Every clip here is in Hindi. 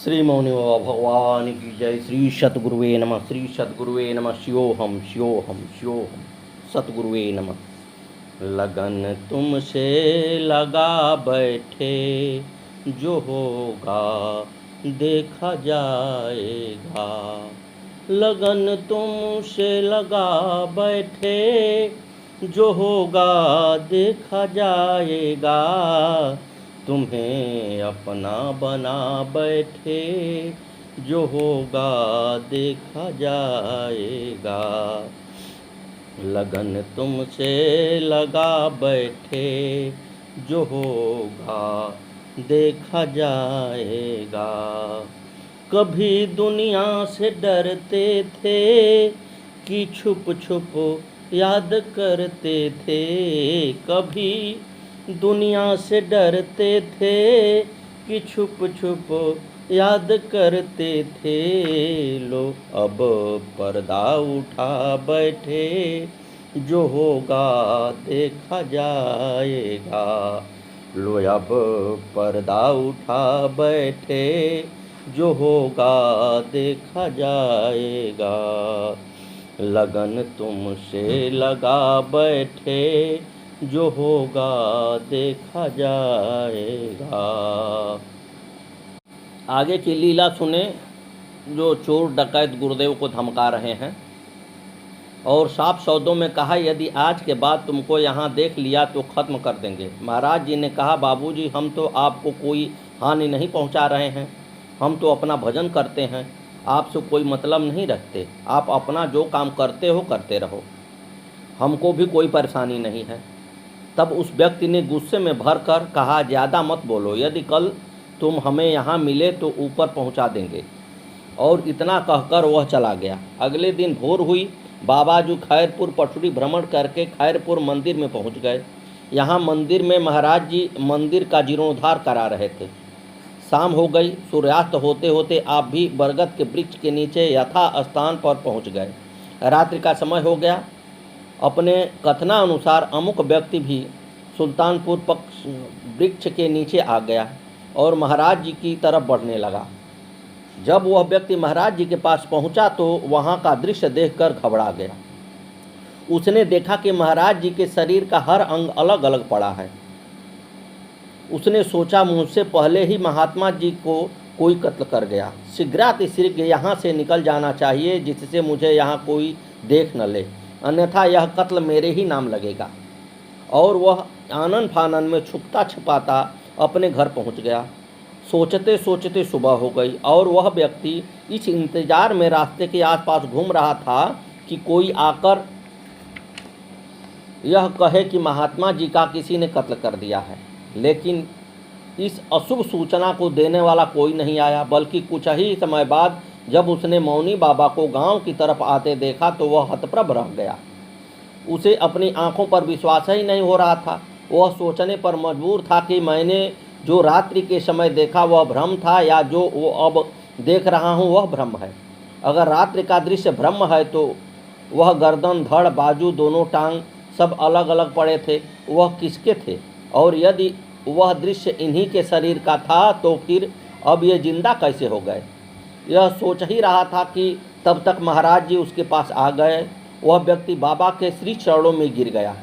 श्री मौनी बाबा भगवान की जय। श्री सतगुरुवे नमः। श्री सतगुरुवे नमः। शिवोहम शिवोहम शिवोहम। सतगुरुवे नमः। लगन तुमसे लगा बैठे, जो होगा देखा जाएगा। लगन तुमसे लगा बैठे, जो होगा देखा जाएगा। तुम्हें अपना बना बैठे, जो होगा देखा जाएगा। लगन तुमसे लगा बैठे, जो होगा देखा जाएगा। कभी दुनिया से डरते थे कि छुप छुप याद करते थे। कभी दुनिया से डरते थे कि छुप छुप याद करते थे। लो अब पर्दा उठा बैठे, जो होगा देखा जाएगा। लो अब पर्दा उठा बैठे, जो होगा देखा जाएगा। लगन तुमसे लगा बैठे, जो होगा देखा जाएगा। आगे की लीला सुने, जो चोर डकैत गुरुदेव को धमका रहे हैं और साफ शब्दों में कहा, यदि आज के बाद तुमको यहाँ देख लिया तो ख़त्म कर देंगे। महाराज जी ने कहा, बाबूजी हम तो आपको कोई हानि नहीं पहुँचा रहे हैं, हम तो अपना भजन करते हैं, आपसे कोई मतलब नहीं रखते। आप अपना जो काम करते हो करते रहो, हमको भी कोई परेशानी नहीं है। तब उस व्यक्ति ने गुस्से में भर कर कहा, ज़्यादा मत बोलो, यदि कल तुम हमें यहाँ मिले तो ऊपर पहुँचा देंगे। और इतना कहकर वह चला गया। अगले दिन भोर हुई, बाबा जी खैरपुर पटुरी भ्रमण करके खैरपुर मंदिर में पहुँच गए। यहाँ मंदिर में महाराज जी मंदिर का जीर्णोद्धार करा रहे थे। शाम हो गई। सूर्यास्त होते होते आप भी बरगद के वृक्ष के नीचे यथा स्थान पर पहुँच गए। रात्रि का समय हो गया। अपने कथनानुसार अमुक व्यक्ति भी सुल्तानपुर पक्ष वृक्ष के नीचे आ गया और महाराज जी की तरफ बढ़ने लगा। जब वह व्यक्ति महाराज जी के पास पहुंचा तो वहां का दृश्य देखकर घबरा गया। उसने देखा कि महाराज जी के शरीर का हर अंग अलग अलग पड़ा है। उसने सोचा, मुझसे पहले ही महात्मा जी को कोई कत्ल कर गया। शीघ्र यहाँ से निकल जाना चाहिए, जिससे मुझे यहाँ कोई देख न ले, अन्यथा यह कत्ल मेरे ही नाम लगेगा। और वह आनन फानन में छुपता छिपाता अपने घर पहुंच गया। सोचते सोचते सुबह हो गई और वह व्यक्ति इस इंतजार में रास्ते के आसपास घूम रहा था कि कोई आकर यह कहे कि महात्मा जी का किसी ने कत्ल कर दिया है। लेकिन इस अशुभ सूचना को देने वाला कोई नहीं आया, बल्कि कुछ ही समय बाद जब उसने मौनी बाबा को गांव की तरफ आते देखा तो वह हतप्रभ रह गया। उसे अपनी आंखों पर विश्वास ही नहीं हो रहा था। वह सोचने पर मजबूर था कि मैंने जो रात्रि के समय देखा वह भ्रम था या जो वो अब देख रहा हूँ वह भ्रम है। अगर रात्रि का दृश्य भ्रम है तो वह गर्दन, धड़, बाजू, दोनों टांग सब अलग अलग पड़े थे, वह किसके थे? और यदि वह दृश्य इन्हीं के शरीर का था तो फिर अब ये जिंदा कैसे हो गए? यह सोच ही रहा था कि तब तक महाराज जी उसके पास आ गए। वह व्यक्ति बाबा के श्री चरणों में गिर गया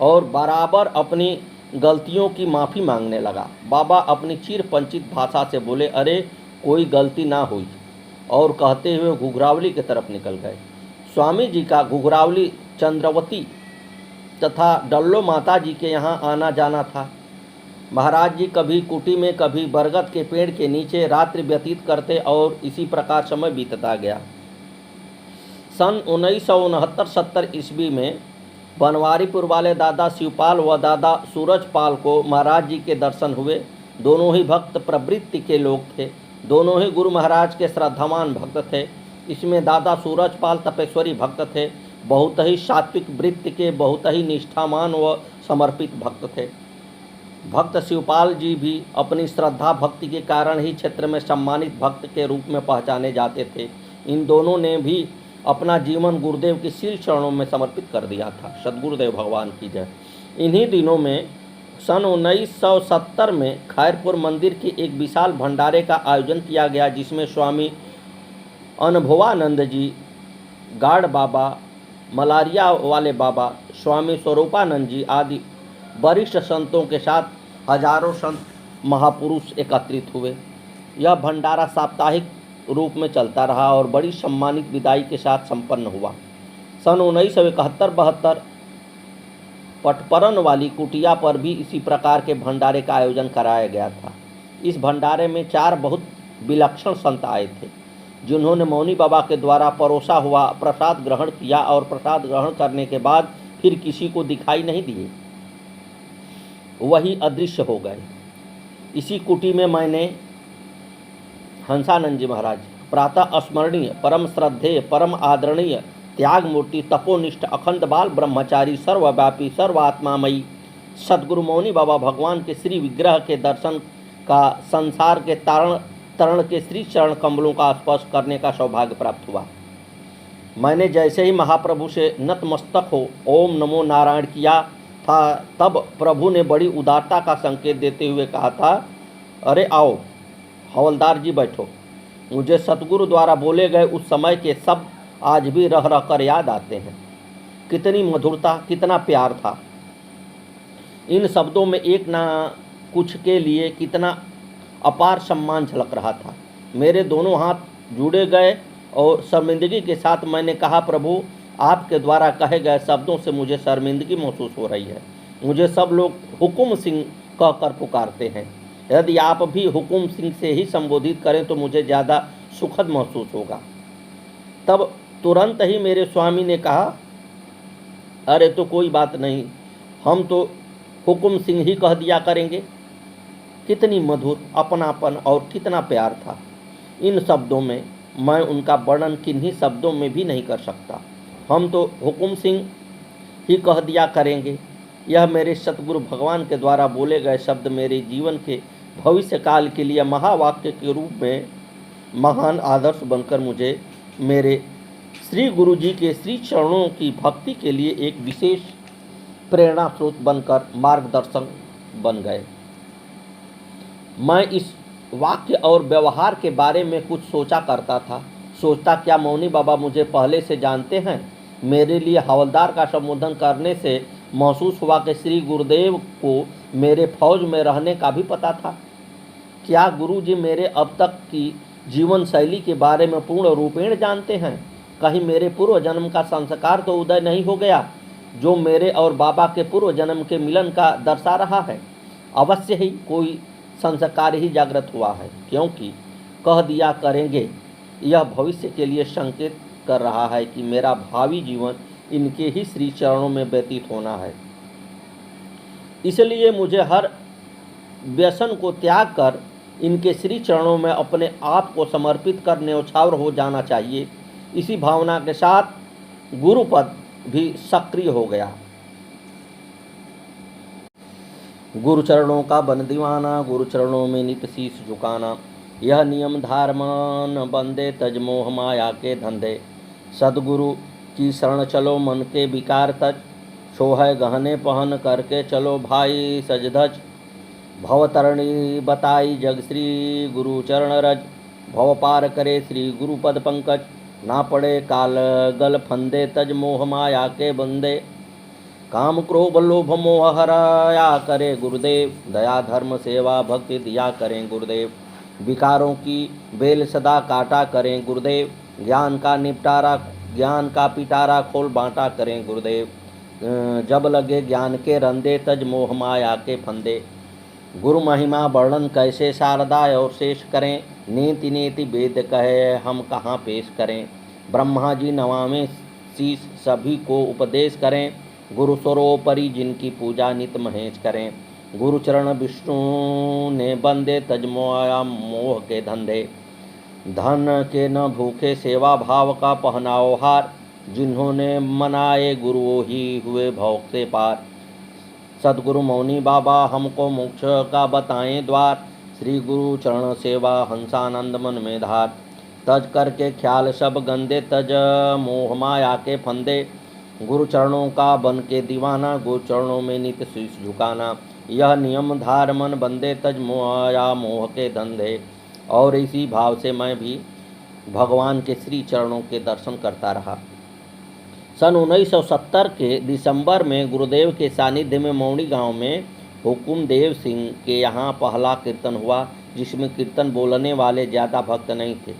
और बराबर अपनी गलतियों की माफ़ी मांगने लगा। बाबा अपनी चिर पंचित भाषा से बोले, अरे कोई गलती ना हुई, और कहते हुए घुघरावली की तरफ निकल गए। स्वामी जी का घुघरावली, चंद्रवती तथा डल्लो माता जी के यहाँ आना जाना था। महाराज जी कभी कुटी में कभी बरगद के पेड़ के नीचे रात्रि व्यतीत करते और इसी प्रकार समय बीतता गया। सन 1969-70 ईस्वी में बनवारीपुर वाले दादा शिवपाल व दादा सूरजपाल को महाराज जी के दर्शन हुए। दोनों ही भक्त प्रवृत्ति के लोग थे, दोनों ही गुरु महाराज के श्रद्धावान भक्त थे। इसमें दादा सूरजपाल तपेश्वरी भक्त थे, बहुत ही सात्विक वृत्ति के, बहुत ही निष्ठावान व समर्पित भक्त थे। भक्त शिवपाल जी भी अपनी श्रद्धा भक्ति के कारण ही क्षेत्र में सम्मानित भक्त के रूप में पहचाने जाते थे। इन दोनों ने भी अपना जीवन गुरुदेव के श्री चरणों में समर्पित कर दिया था। सद्गुरुदेव भगवान की जय। इन्हीं दिनों में सन 1970 में खैरपुर मंदिर के एक विशाल भंडारे का आयोजन किया गया, जिसमें स्वामी अनुभवानंद जी, गार्ड बाबा, मलारिया वाले बाबा, स्वामी स्वरूपानंद जी आदि वरिष्ठ संतों के साथ हजारों संत महापुरुष एकत्रित हुए। यह भंडारा साप्ताहिक रूप में चलता रहा और बड़ी सम्मानित विदाई के साथ संपन्न हुआ। सन 1971-72 पटपरन वाली कुटिया पर भी इसी प्रकार के भंडारे का आयोजन कराया गया था। इस भंडारे में 4 बहुत विलक्षण संत आए थे, जिन्होंने मौनी बाबा के द्वारा परोसा हुआ प्रसाद ग्रहण किया और प्रसाद ग्रहण करने के बाद फिर किसी को दिखाई नहीं दिए, वही अदृश्य हो गए। इसी कुटी में मैंने हंसानंद जी महाराज, प्रातः स्मरणीय, परम श्रद्धेय, परम आदरणीय, त्याग मूर्ति, तपोनिष्ठ, अखंड बाल ब्रह्मचारी, सर्वव्यापी, सर्वात्मामयी सदगुरु मौनी बाबा भगवान के श्री विग्रह के दर्शन का, संसार के तरण के श्री चरण कमलों का स्पर्श करने का सौभाग्य प्राप्त हुआ। मैंने जैसे ही महाप्रभु से नतमस्तक हो ओम नमो नारायण किया था, तब प्रभु ने बड़ी उदारता का संकेत देते हुए कहा था, अरे आओ हवलदार जी बैठो। मुझे सतगुरु द्वारा बोले गए उस समय के शब्द आज भी रह रह कर याद आते हैं। कितनी मधुरता, कितना प्यार था इन शब्दों में। एक ना कुछ के लिए कितना अपार सम्मान झलक रहा था। मेरे दोनों हाथ जुड़े गए और शर्मिंदगी के साथ मैंने कहा, प्रभु आपके द्वारा कहे गए शब्दों से मुझे शर्मिंदगी महसूस हो रही है। मुझे सब लोग हुकुम सिंह कहकर पुकारते हैं। यदि आप भी हुकुम सिंह से ही संबोधित करें तो मुझे ज़्यादा सुखद महसूस होगा। तब तुरंत ही मेरे स्वामी ने कहा, अरे तो कोई बात नहीं, हम तो हुकुम सिंह ही कह दिया करेंगे। कितनी मधुर अपनापन और कितना प्यार था इन शब्दों में, मैं उनका वर्णन किन्हीं शब्दों में भी नहीं कर सकता। हम तो हुकुम सिंह ही कह दिया करेंगे। यह मेरे सतगुरु भगवान के द्वारा बोले गए शब्द मेरे जीवन के भविष्य काल के लिए महावाक्य के रूप में महान आदर्श बनकर मुझे मेरे श्री गुरु जी के श्री चरणों की भक्ति के लिए एक विशेष प्रेरणा स्रोत बनकर मार्गदर्शन बन गए। मैं इस वाक्य और व्यवहार के बारे में कुछ सोचा करता था। सोचता, क्या मौनी बाबा मुझे पहले से जानते हैं? मेरे लिए हवलदार का संबोधन करने से महसूस हुआ कि श्री गुरुदेव को मेरे फौज में रहने का भी पता था। क्या गुरु जी मेरे अब तक की जीवन शैली के बारे में पूर्ण रूपेण जानते हैं? कहीं मेरे पूर्व जन्म का संस्कार तो उदय नहीं हो गया, जो मेरे और बाबा के पूर्व जन्म के मिलन का दर्शा रहा है? अवश्य ही कोई संस्कार ही जागृत हुआ है, क्योंकि कह दिया करेंगे यह भविष्य के लिए संकेत कर रहा है कि मेरा भावी जीवन इनके ही श्री चरणों में व्यतीत होना है। इसलिए मुझे हर व्यसन को त्याग कर इनके श्री चरणों में अपने आप को समर्पित कर न्यौछावर हो जाना चाहिए। इसी भावना के साथ गुरुपद भी सक्रिय हो गया। गुरु चरणों का बन दीवाना, गुरु चरणों में नित शीश झुकाना, यह नियम धारमान बंदे तज मोह माया के धंधे। सदगुरु की शरण चलो मन के विकार तज, सोहय गहने पहन करके चलो भाई सजधज। भवतरणी बताई जग श्री गुरु चरण रज, भव पार करे श्री गुरु पद पंकज। ना पड़े काल गल फंदे तज मोह माया के बंदे। काम क्रोध लोभ मोह हराया करे गुरुदेव, दया धर्म सेवा भक्ति दिया करें गुरुदेव। विकारों की बेल सदा काटा करें गुरुदेव, ज्ञान का पिटारा खोल बांटा करें गुरुदेव। जब लगे ज्ञान के रंदे तज मोह माया के फंदे। गुरु महिमा वर्णन कैसे शारदाय और शेष करें, नीति नीति वेद कहे हम कहाँ पेश करें। ब्रह्मा जी नवावें शीश सभी को उपदेश करें, गुरु स्वरोपरि जिनकी पूजा नित महेश करें। गुरु चरण विष्णु ने बंदे तज मोया मोह के धंधे। धन के न भूखे सेवा भाव का पहनाओ हार, जिन्होंने मनाए गुरु ही हुए भौक से पार। सदगुरु मौनी बाबा हमको मोक्ष का बताएं द्वार, श्री गुरु चरण सेवा हंसानंद मन में धार। तज करके ख्याल सब गंदे तज मोह माया के फंदे। गुरु चरणों का बन के दीवाना, गुरु चरणों में नित शीश झुकाना। यह नियम धार मन बंदे तज मोया मोह के धंधे। और इसी भाव से मैं भी भगवान के श्री चरणों के दर्शन करता रहा। सन 1970 के दिसंबर में गुरुदेव के सानिध्य में मौनी गांव में हुकुमदेव सिंह के यहाँ पहला कीर्तन हुआ, जिसमें कीर्तन बोलने वाले ज़्यादा भक्त नहीं थे।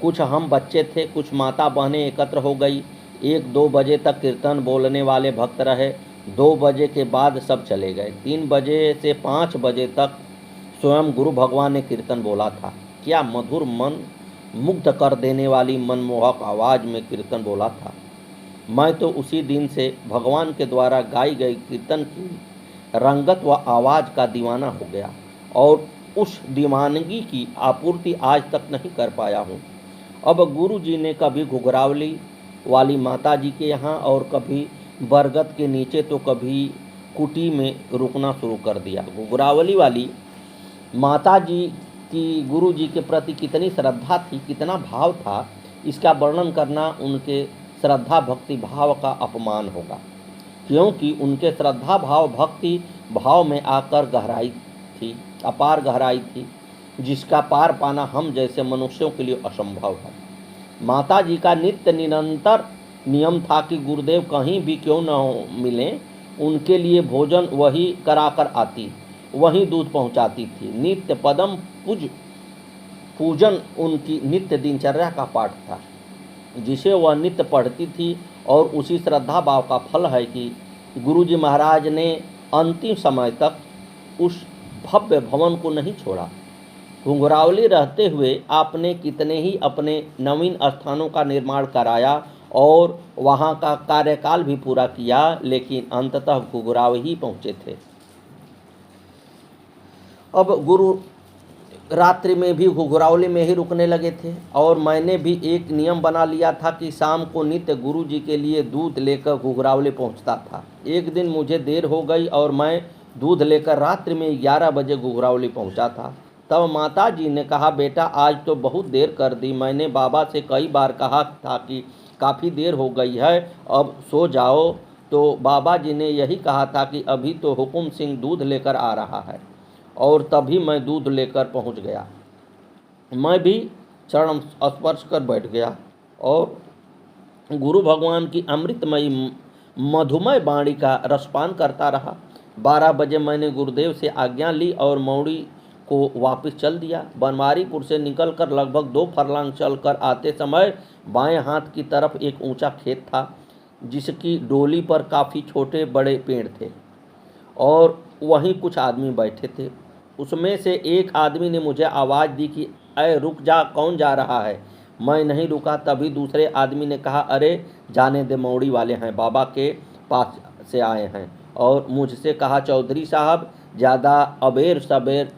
कुछ हम बच्चे थे, कुछ माता बहनें एकत्र हो गई। 1-2 बजे तक कीर्तन बोलने वाले भक्त रहे। 2 बजे के बाद सब चले गए। 3 बजे से 5 बजे तक स्वयं गुरु भगवान ने कीर्तन बोला था। क्या मधुर, मन मुग्ध कर देने वाली मनमोहक आवाज़ में कीर्तन बोला था। मैं तो उसी दिन से भगवान के द्वारा गाई गई कीर्तन की रंगत व आवाज़ का दीवाना हो गया और उस दीवानगी की आपूर्ति आज तक नहीं कर पाया हूँ। अब गुरु जी ने कभी घुघरावली वाली माता जी के यहाँ और कभी बरगद के नीचे तो कभी कुटी में रुकना शुरू कर दिया। घुघरावली वाली माता जी की गुरु जी के प्रति कितनी श्रद्धा थी, कितना भाव था, इसका वर्णन करना उनके श्रद्धा भक्ति भाव का अपमान होगा, क्योंकि उनके श्रद्धा भाव भक्ति भाव में आकर गहराई थी, अपार गहराई थी, जिसका पार पाना हम जैसे मनुष्यों के लिए असंभव है। माता जी का नित्य निरंतर नियम था कि गुरुदेव कहीं भी क्यों न मिलें, उनके लिए भोजन वही कराकर आती, वहीं दूध पहुंचाती थी। नित्य पदम पूजन उनकी नित्य दिनचर्या का पाठ था, जिसे वह नित्य पढ़ती थी। और उसी श्रद्धा भाव का फल है कि गुरुजी महाराज ने अंतिम समय तक उस भव्य भवन को नहीं छोड़ा। घुंघरावली रहते हुए आपने कितने ही अपने नवीन स्थानों का निर्माण कराया और वहाँ का कार्यकाल भी पूरा किया, लेकिन अंततः घुघरावली ही पहुँचे थे। अब गुरु रात्रि में भी घुघरावली में ही रुकने लगे थे और मैंने भी एक नियम बना लिया था कि शाम को नित्य गुरु जी के लिए दूध लेकर घुघरावली पहुंचता था। एक दिन मुझे देर हो गई और मैं दूध लेकर रात्रि में 11 बजे घुघरावली पहुंचा था। तब माता जी ने कहा, बेटा आज तो बहुत देर कर दी। मैंने बाबा से कई बार कहा था कि काफ़ी देर हो गई है, अब सो जाओ। तो बाबा जी ने यही कहा था कि अभी तो हुकुम सिंह दूध लेकर आ रहा है, और तभी मैं दूध लेकर पहुंच गया। मैं भी चरण स्पर्श कर बैठ गया और गुरु भगवान की अमृतमयी मधुमय वाणी का रसपान करता रहा। 12 बजे मैंने गुरुदेव से आज्ञा ली और मौड़ी को वापस चल दिया। बनवारीपुर से निकलकर लगभग 2 फरलांग चलकर आते समय बाएं हाथ की तरफ एक ऊंचा खेत था, जिसकी डोली पर काफ़ी छोटे बड़े पेड़ थे और वहीं कुछ आदमी बैठे थे। उसमें से एक आदमी ने मुझे आवाज़ दी कि अरे रुक जा, कौन जा रहा है। मैं नहीं रुका। तभी दूसरे आदमी ने कहा, अरे जाने दे, मौड़ी वाले हैं, बाबा के पास से आए हैं। और मुझसे कहा, चौधरी साहब ज़्यादा अबेर सबेर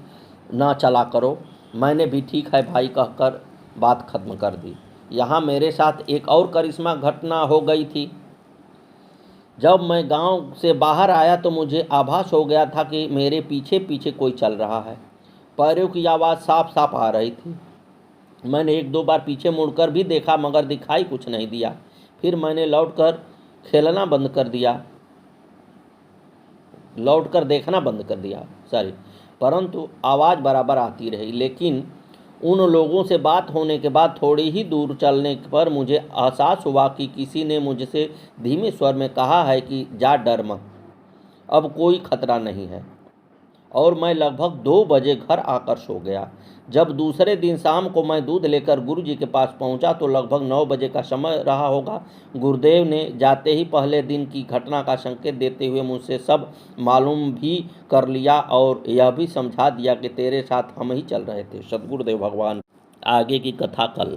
ना चला करो। मैंने भी ठीक है भाई कहकर बात खत्म कर दी। यहाँ मेरे साथ एक और करिश्मा घटना हो गई थी। जब मैं गांव से बाहर आया तो मुझे आभास हो गया था कि मेरे पीछे पीछे कोई चल रहा है। पैरों की आवाज़ साफ साफ आ रही थी। मैंने 1-2 बार पीछे मुड़कर भी देखा, मगर दिखाई कुछ नहीं दिया। फिर मैंने लौटकर देखना बंद कर दिया परंतु आवाज़ बराबर आती रही। लेकिन उन लोगों से बात होने के बाद थोड़ी ही दूर चलने पर मुझे एहसास हुआ कि किसी ने मुझसे धीमे स्वर में कहा है कि जा, डर मत, अब कोई खतरा नहीं है। और मैं लगभग 2 बजे घर आकर सो गया। जब दूसरे दिन शाम को मैं दूध लेकर गुरुजी के पास पहुंचा तो लगभग 9 बजे का समय रहा होगा। गुरुदेव ने जाते ही पहले दिन की घटना का संकेत देते हुए मुझसे सब मालूम भी कर लिया और यह भी समझा दिया कि तेरे साथ हम ही चल रहे थे। सद्गुरुदेव भगवान। आगे की कथा कल।